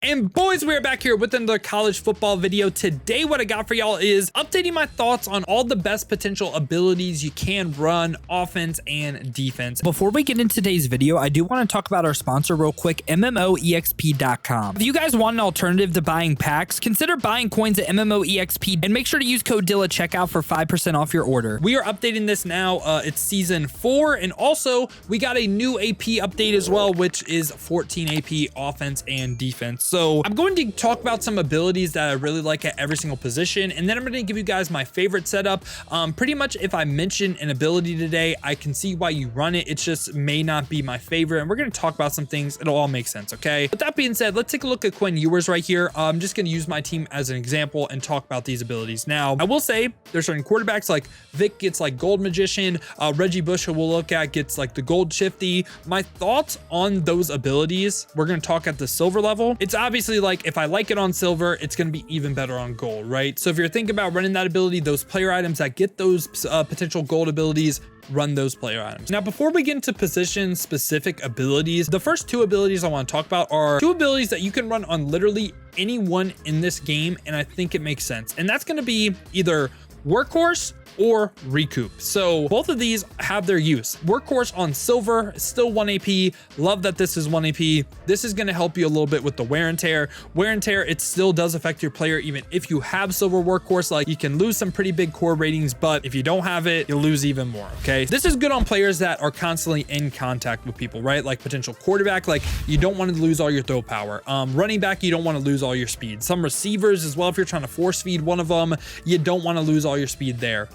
And boys, we are back here with another college football video. Today, what I got for y'all is updating my thoughts on all the best potential abilities you can run offense and defense. Before we get into today's video, I do want to talk about our sponsor real quick, MMOEXP.com. If you guys want an alternative to buying packs, consider buying coins at MMOEXP and make sure to use code DILLA at checkout for 5% off your order. We are updating this now. It's season 4, and also we got a new AP update as well, which is 14 AP offense and defense. So I'm going to talk about some abilities that I really like at every single position, and then I'm going to give you guys my favorite setup. Pretty much if I mention an ability today, I can see why you run it. It just may not be my favorite, and we're going to talk about some things. It'll all make sense, okay? With that being said, let's take a look at Quinn Ewers right here. I'm just going to use my team as an example and talk about these abilities. Now, I will say there's certain quarterbacks like Vic gets like Gold Magician, Reggie Bush, who we'll look at, gets like the Gold Shifty. My thoughts on those abilities, we're going to talk at the silver level. It's obviously like if I like it on silver, it's going to be even better on gold, right? So if you're thinking about running that ability, those player items that get those potential gold abilities, run those player items. Now, before we get into position specific abilities, the first two abilities I want to talk about are two abilities that you can run on literally anyone in this game, and I think it makes sense. And that's going to be either Workhorse or Recoup. So both of these have their use. Workhorse on silver, still 1 AP. Love that this is 1 AP. This is going to help you a little bit with the wear and tear. Wear and tear, it still does affect your player even if you have silver Workhorse. Like, you can lose some pretty big core ratings, but if you don't have it, you'll lose even more, okay? This is good on players that are constantly in contact with people, right? Like potential quarterback, like you don't want to lose all your throw power. Running back, you don't want to lose all your speed. Some receivers as well, if you're trying to force feed one of them, you don't want to lose all your speed there.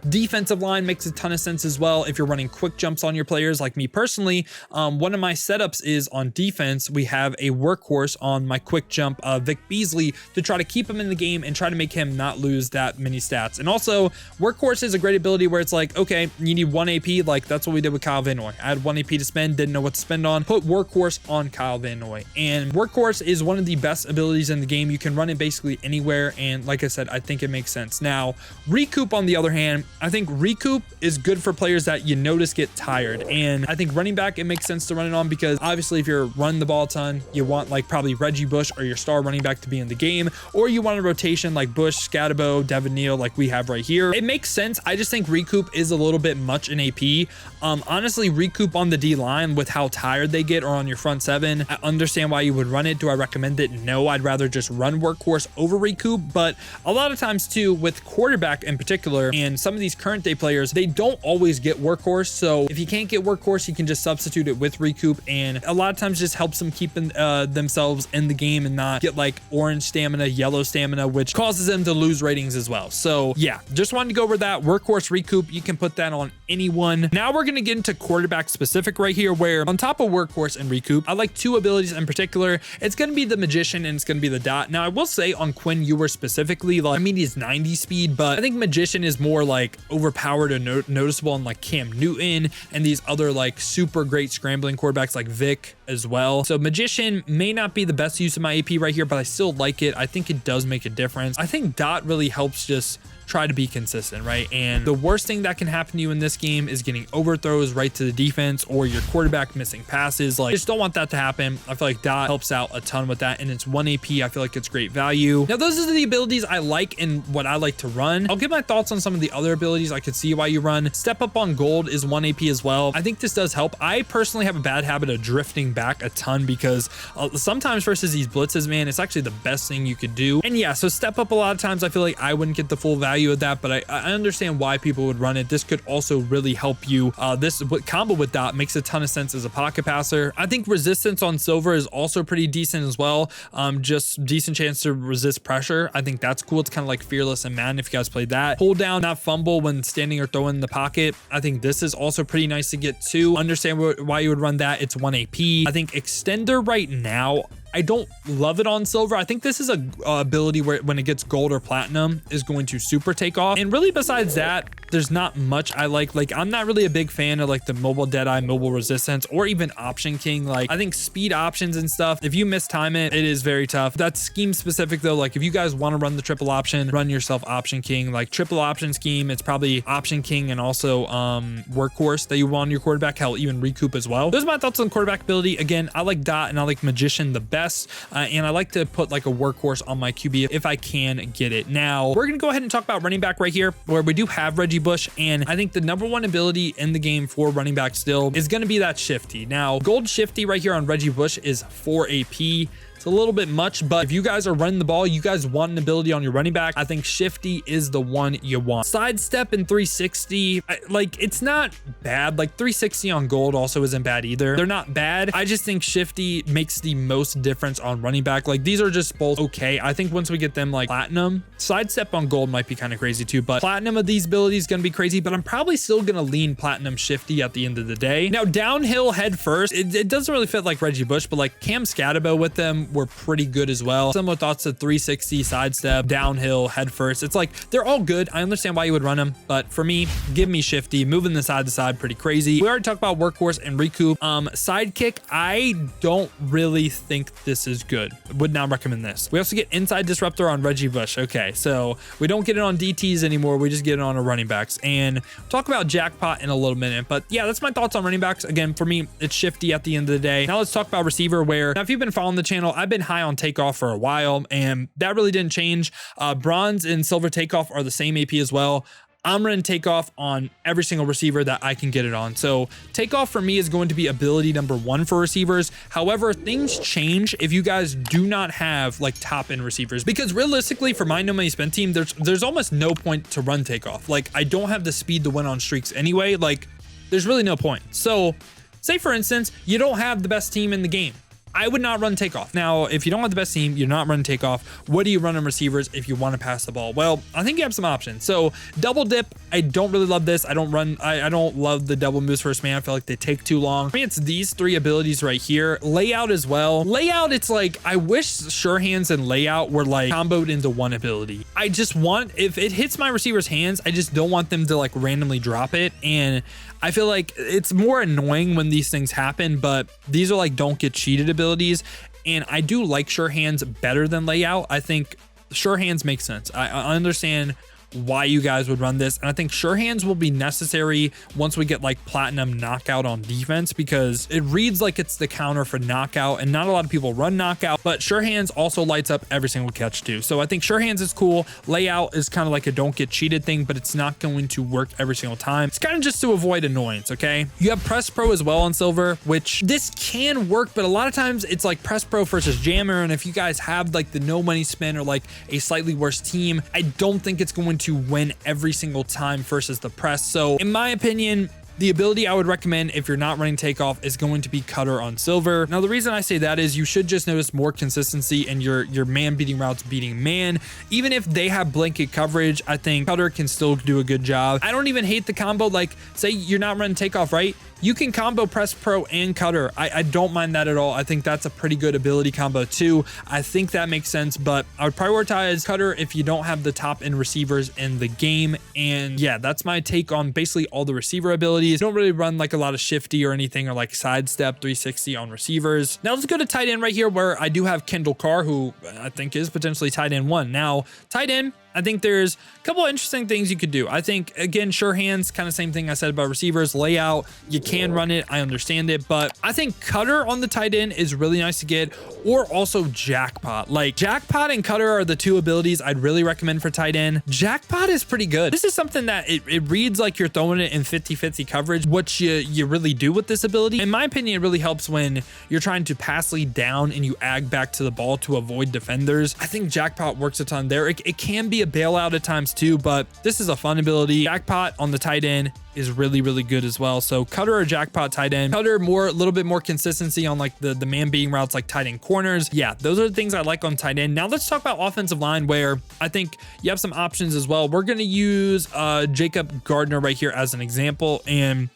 Defensive line makes a ton of sense as well if you're running quick jumps on your players. Like me personally, one of my setups is on defense. We have a Workhorse on my quick jump, Vic Beasley, to try to keep him in the game and try to make him not lose that many stats. And also, Workhorse is a great ability where it's like, okay, you need 1 AP. Like that's what we did with Kyle Van Noy. I had 1 AP to spend, didn't know what to spend on. Put Workhorse on Kyle Van Noy. And Workhorse is one of the best abilities in the game. You can run it basically anywhere. And like I said, I think it makes sense. Now, Recoup on the other hand, I think Recoup is good for players that you notice get tired. And I think running back, it makes sense to run it on because obviously if you're running the ball a ton, you want like probably Reggie Bush or your star running back to be in the game, or you want a rotation like Bush, Scatabo, Devin Neal, like we have right here. It makes sense. I just think Recoup is a little bit much in AP. Honestly, Recoup on the D line with how tired they get or on your front seven, I understand why you would run it. Do I recommend it? No, I'd rather just run Workhorse over Recoup. But a lot of times too, with quarterback in particular, and some of these current day players, they don't always get Workhorse. So if you can't get Workhorse, you can just substitute it with Recoup, and a lot of times just helps them keep themselves in the game and not get like orange stamina, yellow stamina, which causes them to lose ratings as well. So yeah, just wanted to go over that. Workhorse, Recoup, you can put that on anyone. Now we're going to get into quarterback specific right here, where on top of Workhorse and Recoup, I like two abilities in particular. It's going to be the Magician and it's going to be the Dot. Now I will say on Quinn Ewers specifically, like, I mean, he's 90 speed, but I think Magician is more like overpowered and noticeable on like Cam Newton and these other like super great scrambling quarterbacks like Vic as well. So Magician may not be the best use of my AP right here, but I still like it. I think it does make a difference. I think Dot really helps just try to be consistent, right? And the worst thing that can happen to you in this game is getting overthrows right to the defense or your quarterback missing passes. Like, just don't want that to happen. I feel like Dot helps out a ton with that, and it's 1 AP. I feel like it's great value. Now, those are the abilities I like and what I like to run. I'll give my thoughts on some of the other abilities I could see why you run. Step Up on Gold is 1 AP as well. I think this does help. I personally have a bad habit of drifting back a ton because sometimes versus these blitzes, man, it's actually the best thing you could do. And yeah, so Step Up, a lot of times I feel like I wouldn't get the full value of that, but I understand why people would run it. This could also really help you. This combo with Dot makes a ton of sense as a pocket passer. I think resistance on silver is also pretty decent as well. Just decent chance to resist pressure. I think that's cool. It's kind of like Fearless and Madden if you guys played that. Hold down, not fumble when standing or throwing in the pocket. I think this is also pretty nice to get too. Understand why you would run that. It's 1 AP. I think Extender right now, I don't love it on silver. I think this is a ability where when it gets gold or platinum is going to super take off. And really besides that, there's not much I like. I'm not really a big fan of like the mobile deadeye, mobile resistance, or even option king. Like I think speed options and stuff, if you mistime it, it is very tough. That's scheme specific though. Like if you guys want to run the triple option, run yourself option king. Like triple option scheme, it's probably option king and also workhorse that you want on your quarterback. Hell, even recoup as well. Those are my thoughts on quarterback ability. Again, I like dot and I like magician the best, and I like to put like a workhorse on my QB if I can get it. Now we're gonna go ahead and talk about running back right here, where we do have Reggie Bush, and I think the number one ability in the game for running back still is going to be that shifty. Now gold shifty right here on Reggie Bush is 4 AP. It's a little bit much, but if you guys are running the ball, you guys want an ability on your running back, I think shifty is the one you want. Sidestep and 360, like it's not bad. Like 360 on gold also isn't bad either. They're not bad. I just think shifty makes the most difference on running back. Like these are just both okay. I think once we get them like platinum, sidestep on gold might be kind of crazy too, but platinum of these abilities is going to be crazy, but I'm probably still going to lean platinum shifty at the end of the day. Now downhill head first, it doesn't really fit like Reggie Bush, but like Cam Scatabo with them were pretty good as well. Similar thoughts to 360, sidestep, downhill, head first. It's like they're all good. I understand why you would run them, but for me, give me shifty. Moving the side to side, pretty crazy. We already talked about workhorse and recoup. Sidekick, I don't really think this is good. Would not recommend this. We also get inside disruptor on Reggie Bush. Okay, so we don't get it on DTs anymore. We just get it on our running backs, and we'll talk about jackpot in a little minute. But yeah, that's my thoughts on running backs. Again, for me, it's shifty at the end of the day. Now let's talk about receiver, where now if you've been following the channel, I've been high on takeoff for a while, and that really didn't change. Bronze and silver takeoff are the same AP as well. I'm running takeoff on every single receiver that I can get it on. So takeoff for me is going to be ability number one for receivers. However, things change if you guys do not have like top end receivers, because realistically for my no money spent team, there's almost no point to run takeoff. Like I don't have the speed to win on streaks anyway. Like there's really no point. So say for instance, you don't have the best team in the game, I would not run takeoff. Now, if you don't have the best team, you're not running takeoff. What do you run on receivers if you want to pass the ball? Well, I think you have some options. So double dip, I don't really love this. I don't love the double moves first man. I feel like they take too long. For me, it's these three abilities right here. Layout as well. Layout, it's like, I wish sure hands and layout were like comboed into one ability. I just want, if it hits my receiver's hands, I just don't want them to like randomly drop it. And I feel like it's more annoying when these things happen, but these are like don't get cheated abilities. And I do like sure hands better than layout. I think sure hands make sense. I understand why you guys would run this, and I think sure hands will be necessary once we get like platinum knockout on defense, because it reads like it's the counter for knockout, and not a lot of people run knockout, but sure hands also lights up every single catch too. So I think sure hands is cool. Layout is kind of like a don't get cheated thing, but it's not going to work every single time. It's kind of just to avoid annoyance. Okay, you have press pro as well on silver, which this can work, but a lot of times it's like press pro versus jammer, and if you guys have like the no money spin or like a slightly worse team, I don't think it's going to win every single time versus the press. So in my opinion, the ability I would recommend if you're not running takeoff is going to be cutter on silver. Now, the reason I say that is you should just notice more consistency in your man beating routes beating man. Even if they have blanket coverage, I think cutter can still do a good job. I don't even hate the combo. Like say you're not running takeoff, right? You can combo press pro and cutter. I don't mind that at all. I think that's a pretty good ability combo too. I think that makes sense, but I would prioritize cutter if you don't have the top end receivers in the game. And yeah, that's my take on basically all the receiver abilities. Don't really run like a lot of shifty or anything, or like sidestep 360 on receivers. Now let's go to tight end right here, where I do have Kendall Carr, who I think is potentially tight end one. Now tight end, I think there's a couple of interesting things you could do. I think, again, sure hands, kind of same thing I said about receivers. Layout, you can run it. I understand it. But I think cutter on the tight end is really nice to get, or also jackpot. Like jackpot and cutter are the two abilities I'd really recommend for tight end. Jackpot is pretty good. This is something that it reads like you're throwing it in 50-50 coverage, what you really do with this ability. In my opinion, it really helps when you're trying to pass lead down and you ag back to the ball to avoid defenders. I think jackpot works a ton there. It can be a bailout at times too, but this is a fun ability. Jackpot on the tight end is really, really good as well. So cutter or jackpot tight end. Cutter a little bit more consistency on like the man beating routes, like tight end corners. Yeah, those are the things I like on tight end. Now let's talk about offensive line, where I think you have some options as well. We're going to use Jacob Gardner right here as an example, and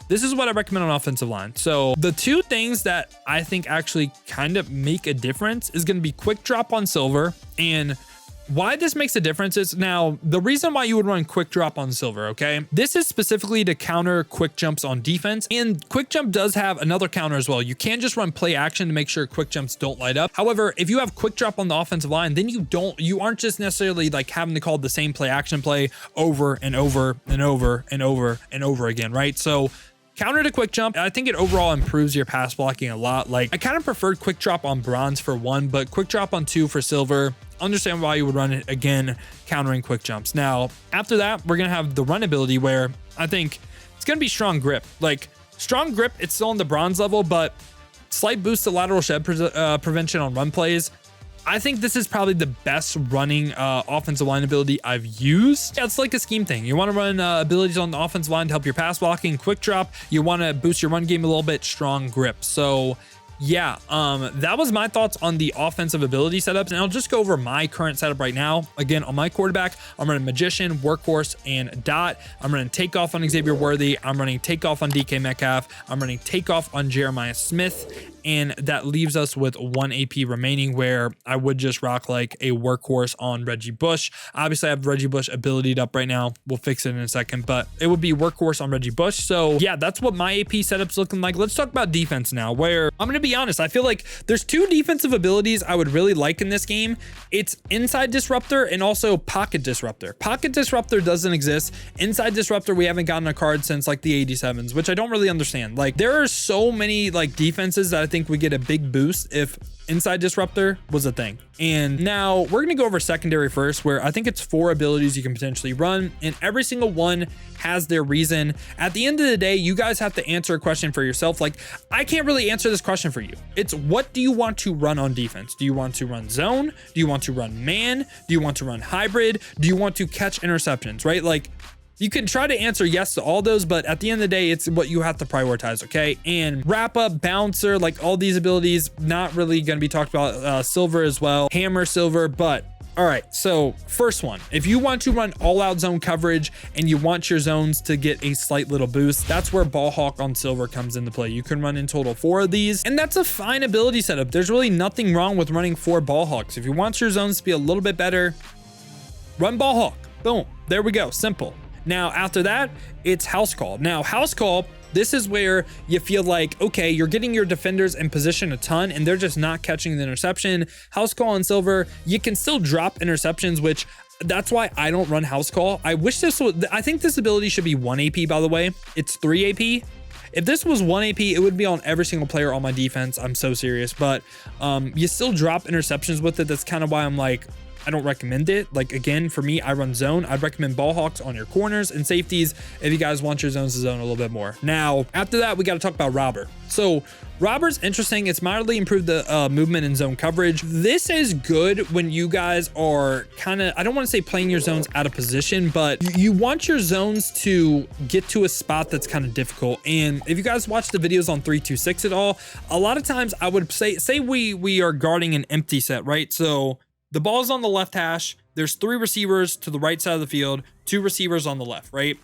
this is what I recommend on offensive line. So the two things that I think actually kind of make a difference is going to be quick drop on silver and why this makes a difference is, now the reason why you would run quick drop on silver, okay? This is specifically to counter quick jumps on defense, and quick jump does have another counter as well. You can just run play action to make sure quick jumps don't light up. However, if you have quick drop on the offensive line, then you aren't just necessarily like having to call the same play action play over and over and over and over and over again, right? So counter to quick jump, I think it overall improves your pass blocking a lot. Like, I kind of preferred quick drop on bronze for 1, but quick drop on 2 for silver. Understand why you would run it again, countering quick jumps. Now, after that, we're going to have the run ability, where I think it's going to be strong grip. Like, strong grip, it's still on the bronze level, but slight boost to lateral shed prevention on run plays. I think this is probably the best running offensive line ability I've used. Yeah, it's like a scheme thing. You want to run abilities on the offensive line to help your pass blocking, quick drop. You want to boost your run game a little bit, strong grip. So yeah, that was my thoughts on the offensive ability setups, and I'll just go over my current setup right now. Again, on my quarterback, I'm running Magician, Workhorse, and Dot. I'm running Takeoff on Xavier Worthy. I'm running Takeoff on DK Metcalf. I'm running Takeoff on Jeremiah Smith, and that leaves us with 1 AP remaining, where I would just rock like a Workhorse on Reggie Bush. Obviously, I have Reggie Bush abilitied up right now. We'll fix it in a second, but it would be Workhorse on Reggie Bush. So yeah, that's what my AP setup's looking like. Let's talk about defense now, where I'm going to be honest, I feel like there's 2 defensive abilities I would really like in this game. It's Inside Disruptor and also Pocket Disruptor. Pocket Disruptor doesn't exist. Inside Disruptor, we haven't gotten a card since like the 87s, which I don't really understand. Like, there are so many like defenses that I think we get a big boost if Inside Disruptor was a thing. And now we're going to go over secondary first, where I think it's 4 abilities you can potentially run, and every single one has their reason. At the end of the day, you guys have to answer a question for yourself. Like, I can't really answer this question for you. It's, what do you want to run on defense? Do you want to run zone? Do you want to run man? Do you want to run hybrid? Do you want to catch interceptions, right? Like, you can try to answer yes to all those, but at the end of the day, it's what you have to prioritize, okay? And wrap up, bouncer, like all these abilities, not really going to be talked about. Silver as well, hammer, silver, but all right, so first one, if you want to run all out zone coverage and you want your zones to get a slight little boost, that's where ballhawk on silver comes into play. You can run in total 4 of these, and that's a fine ability setup. There's really nothing wrong with running 4 ballhawks. If you want your zones to be a little bit better, run ballhawk. Boom, there we go, simple. Now, after that, it's house call. Now, house call, this is where you feel like, okay, you're getting your defenders in position a ton and they're just not catching the interception. House call on silver, you can still drop interceptions, which that's why I don't run house call. I wish this was, I think this ability should be 1 AP, by the way. It's 3 AP. If this was 1 AP, it would be on every single player on my defense. I'm so serious, but you still drop interceptions with it. That's kind of why I'm like, I don't recommend it. Like, again, for me, I run zone. I'd recommend ball hawks on your corners and safeties if you guys want your zones to zone a little bit more. Now, after that, we got to talk about robber. So robber's interesting. It's mildly improved the movement and zone coverage. This is good when you guys are kind of, I don't want to say playing your zones out of position, but you want your zones to get to a spot that's kind of difficult. And if you guys watch the videos on 326 at all, a lot of times I would say we are guarding an empty set, right? So the ball's on the left hash. There's 3 receivers to the right side of the field, 2 receivers on the left, right?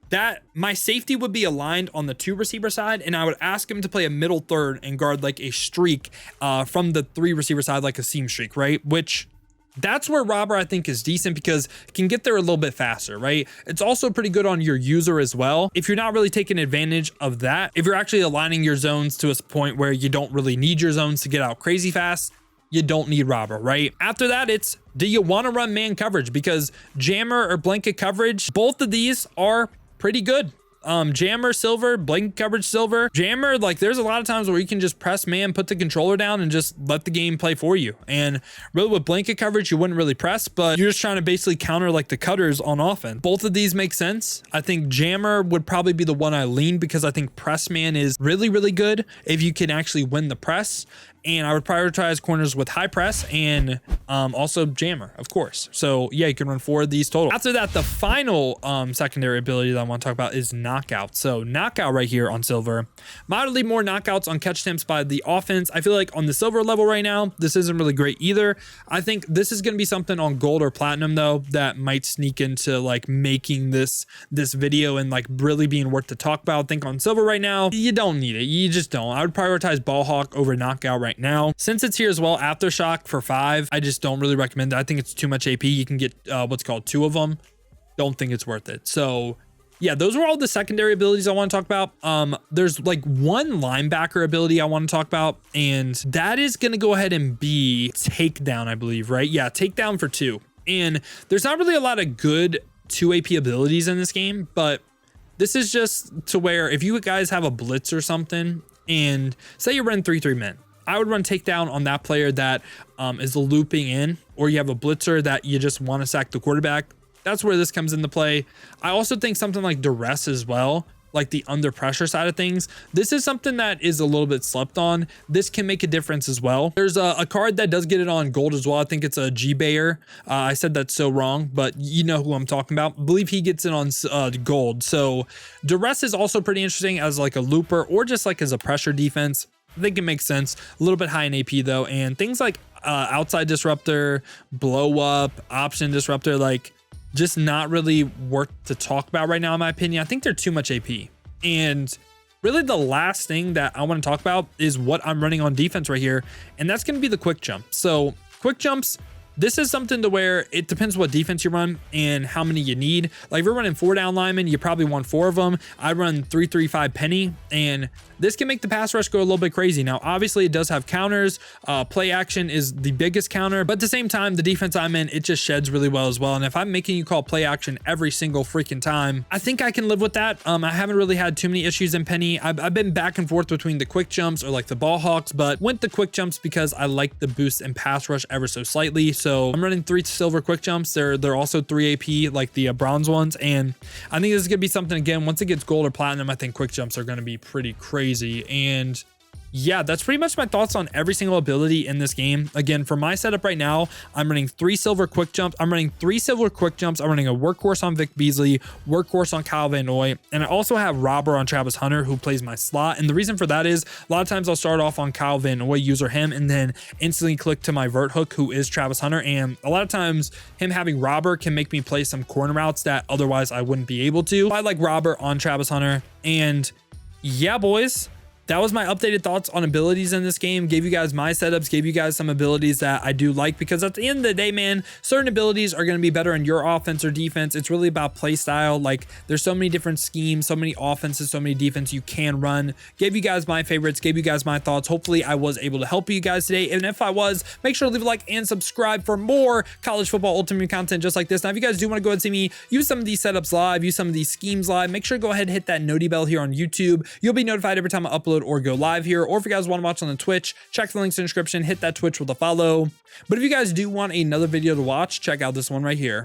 That my safety would be aligned on the 2 receiver side, and I would ask him to play a middle third and guard like a streak from the 3 receiver side, like a seam streak, right? Which that's where robber I think is decent because it can get there a little bit faster, right? It's also pretty good on your user as well. If you're not really taking advantage of that, if you're actually aligning your zones to a point where you don't really need your zones to get out crazy fast, you don't need robber, right? After that, it's, do you want to run man coverage? Because jammer or blanket coverage, both of these are pretty good. Jammer silver, blanket coverage silver. Jammer, like there's a lot of times where you can just press man, put the controller down and just let the game play for you. And really with blanket coverage, you wouldn't really press, but you're just trying to basically counter like the cutters on offense. Both of these make sense. I think jammer would probably be the one I lean because I think press man is really, really good if you can actually win the press. And I would prioritize corners with high press and also jammer, of course. So yeah, you can run 4 of these total. After that, the final secondary ability that I want to talk about is knockout. So knockout right here on silver, moderately more knockouts on catch attempts by the offense. I feel like on the silver level right now, this isn't really great either. I think this is going to be something on gold or platinum though, that might sneak into like making this video and like really being worth to talk about. I think on silver right now, you don't need it. You just don't. I would prioritize ball hawk over knockout right now. Since it's here as well, aftershock for 5, just don't really recommend that. I think it's too much AP. You can get what's called 2 of them. Don't think it's worth it. So yeah, those were all the secondary abilities I want to talk about. There's like one linebacker ability I want to talk about, and that is going to go ahead and be takedown, I believe, right? Yeah, takedown for 2. And there's not really a lot of good 2 AP abilities in this game, but this is just to where if you guys have a blitz or something, and say you're running 3-3 men, I would run takedown on that player that is looping in, or you have a blitzer that you just want to sack the quarterback. That's where this comes into play. I also think something like duress as well, like the under pressure side of things. This is something that is a little bit slept on. This can make a difference as well. There's a card that does get it on gold as well. I think it's a G-Bayer. I said that's so wrong, but you know who I'm talking about. I believe he gets it on gold. So duress is also pretty interesting as like a looper or just like as a pressure defense. I think it makes sense. A little bit high in AP though. And things like outside disruptor, blow up, option disruptor, like just not really worth to talk about right now, in my opinion. I think they're too much AP. And really the last thing that I want to talk about is what I'm running on defense right here. And that's going to be the quick jump. So quick jumps, this is something to where it depends what defense you run and how many you need. Like if you're running 4 down linemen, you probably want 4 of them. I run 3-3-5 penny, and this can make the pass rush go a little bit crazy. Now, obviously it does have counters. Play action is the biggest counter, but at the same time, the defense I'm in, it just sheds really well as well. And if I'm making you call play action every single freaking time, I think I can live with that. I haven't really had too many issues in penny. I've been back and forth between the quick jumps or like the ball hawks, but went the quick jumps because I like the boost and pass rush ever so slightly. So I'm running 3 silver quick jumps. They're also 3 AP, like the bronze ones. And I think this is gonna be something, again, once it gets gold or platinum, I think quick jumps are gonna be pretty crazy. And yeah, that's pretty much my thoughts on every single ability in this game. Again, for my setup right now, I'm running 3 silver quick jumps. I'm running 3 silver quick jumps. I'm running a workhorse on Vic Beasley, workhorse on Kyle Van Noy, and I also have robber on Travis Hunter, who plays my slot. And the reason for that is a lot of times I'll start off on Kyle Van Noy, user him, and then instantly click to my vert hook, who is Travis Hunter. And a lot of times him having robber can make me play some corner routes that otherwise I wouldn't be able to. I like robber on Travis Hunter. And yeah, boys, that was my updated thoughts on abilities in this game. Gave you guys my setups, gave you guys some abilities that I do like, because at the end of the day, man, certain abilities are going to be better in your offense or defense. It's really about play style. Like there's so many different schemes, so many offenses, so many defense you can run. Gave you guys my favorites, gave you guys my thoughts. Hopefully I was able to help you guys today. And if I was, make sure to leave a like and subscribe for more college football ultimate content just like this. Now, if you guys do want to go ahead and see me use some of these setups live, use some of these schemes live, make sure to go ahead and hit that noti bell here on YouTube. You'll be notified every time I upload or go live here. Or if you guys want to watch on the Twitch, check the links in the description, hit that Twitch with a follow. But if you guys do want another video to watch, check out this one right here.